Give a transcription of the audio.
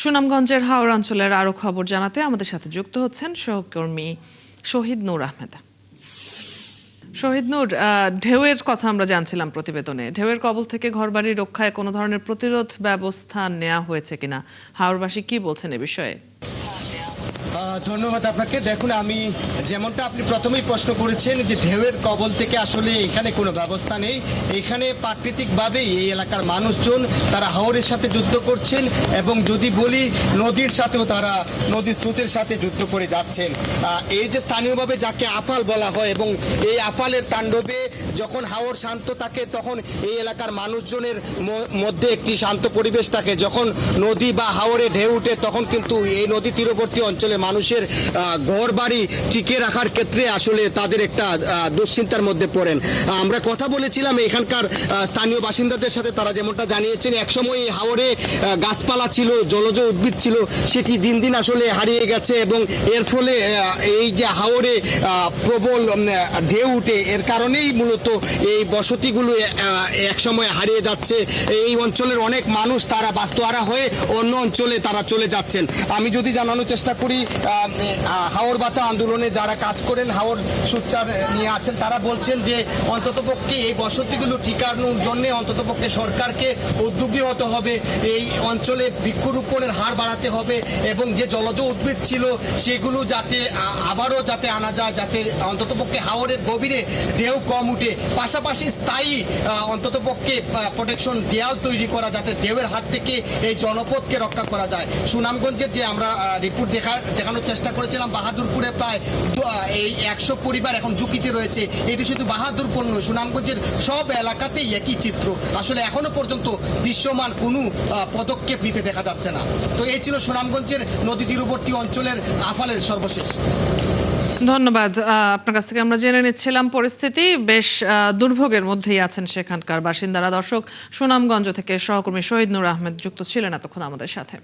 সুনামগঞ্জের হাওর অঞ্চলের আরো খবর জানাতে আমাদের সাথে যুক্ত হচ্ছেন সহকর্মী শহীদ নূর আহমেদ। শহীদ নূর, ঢেউয়ের কথা আমরা জানছিলাম প্রতিবেদনে। ঢেউয়ের কবল থেকে ঘরবাড়ি রক্ষায় কোনো ধরনের প্রতিরোধ ব্যবস্থা নেওয়া হয়েছে কিনা, হাওরবাসী কি বলছেন এ বিষয়ে? ধন্যবাদ আপনাকে। দেখুন, আমি যেমনটা আপনি প্রথমেই প্রশ্ন করেছেন যে ঢেউয়ের কবল থেকে আসলে এখানে কোনো ব্যবস্থা নেই। এখানে প্রাকৃতিকভাবেই এই এলাকার মানুষজন তারা হাওরের সাথে যুদ্ধ করছেন এবং যদি বলি নদীর সাথেও তারা নদীর স্রোতের সাথে যুদ্ধ করে যাচ্ছেন। এই যে স্থানীয়ভাবে যাকে আফাল বলা হয় এবং এই আফালের তাণ্ডবে যখন হাওর শান্ত থাকে তখন এই এলাকার মানুষজনের মধ্যে একটি শান্ত পরিবেশ থাকে। যখন নদী বা হাওরে ঢেউ উঠে তখন কিন্তু এই নদী তীরবর্তী অঞ্চলে মানুষের ঘর বাড়ি টিকে রাখার ক্ষেত্রে আসলে তাদের একটা দুশ্চিন্তার মধ্যে পড়েন। আমরা কথা বলেছিলাম এখানকার স্থানীয় বাসিন্দাদের সাথে, তারা যেমনটা জানিয়েছেন একসময় এই হাওরে গাছপালা ছিল, জলজ উদ্ভিদ ছিল, সেটি দিন দিন আসলে হারিয়ে গেছে এবং এর ফলে এই যে হাওরে প্রবল ঢেউ উঠে এর কারণেই মূলত এই বসতিগুলো একসময় হারিয়ে যাচ্ছে। এই অঞ্চলের অনেক মানুষ তারা বাস্তুহারা হয়ে অন্য অঞ্চলে তারা চলে যাচ্ছেন। আমি যদি জানানোর চেষ্টা করি, হাওর বাঁচা আন্দোলনে যারা কাজ করেন, হাওর সোচ্চার নিয়ে আছেন, তারা বলছেন যে অন্ততপক্ষে এই বসতিগুলো ঠিকানোর জন্য অন্ততপক্ষে সরকারকে উদ্যোগী হতে হবে, এই অঞ্চলে বৃক্ষরোপণের হার বাড়াতে হবে এবং যে জলজ উদ্ভিদ ছিল সেগুলো যাতে আবারও যাতে আনা যায়, যাতে অন্ততপক্ষে হাওরের গভীরে ঢেউ কম উঠে। পাশাপাশি স্থায়ী অন্ততপক্ষে প্রোটেকশন দেয়াল তৈরি করা, যাতে ঢেউয়ের হাত থেকে এই জনপদকে রক্ষা করা যায়। সুনামগঞ্জের যে আমরা রিপোর্ট দেখানোর চেষ্টা করেছিলাম, বাহাদুরপুরে প্রায় এই 100 পরিবার এখন ঝুঁকিতে রয়েছে। এটি শুধু বাহাদুরপুর নয়, সুনামগঞ্জের সব এলাকাতেই একই চিত্র। আসলে এখনো পর্যন্ত দৃশ্যমান কোনো পদক্ষেপ নিতে দেখা যাচ্ছে না। তো এই ছিল সুনামগঞ্জের নদী তীরবর্তী অঞ্চলের আফালের সর্বশেষ। ধন্যবাদ। আপনার কাছ থেকে আমরা জেনে নিচ্ছিলাম পরিস্থিতি বেশ দুর্ভোগের মধ্যেই আছেন সেখানকার বাসিন্দারা। দর্শক, সুনামগঞ্জ থেকে সহকর্মী শহীদ নূর আহমেদ যুক্ত ছিলেন এতক্ষণ আমাদের সাথে।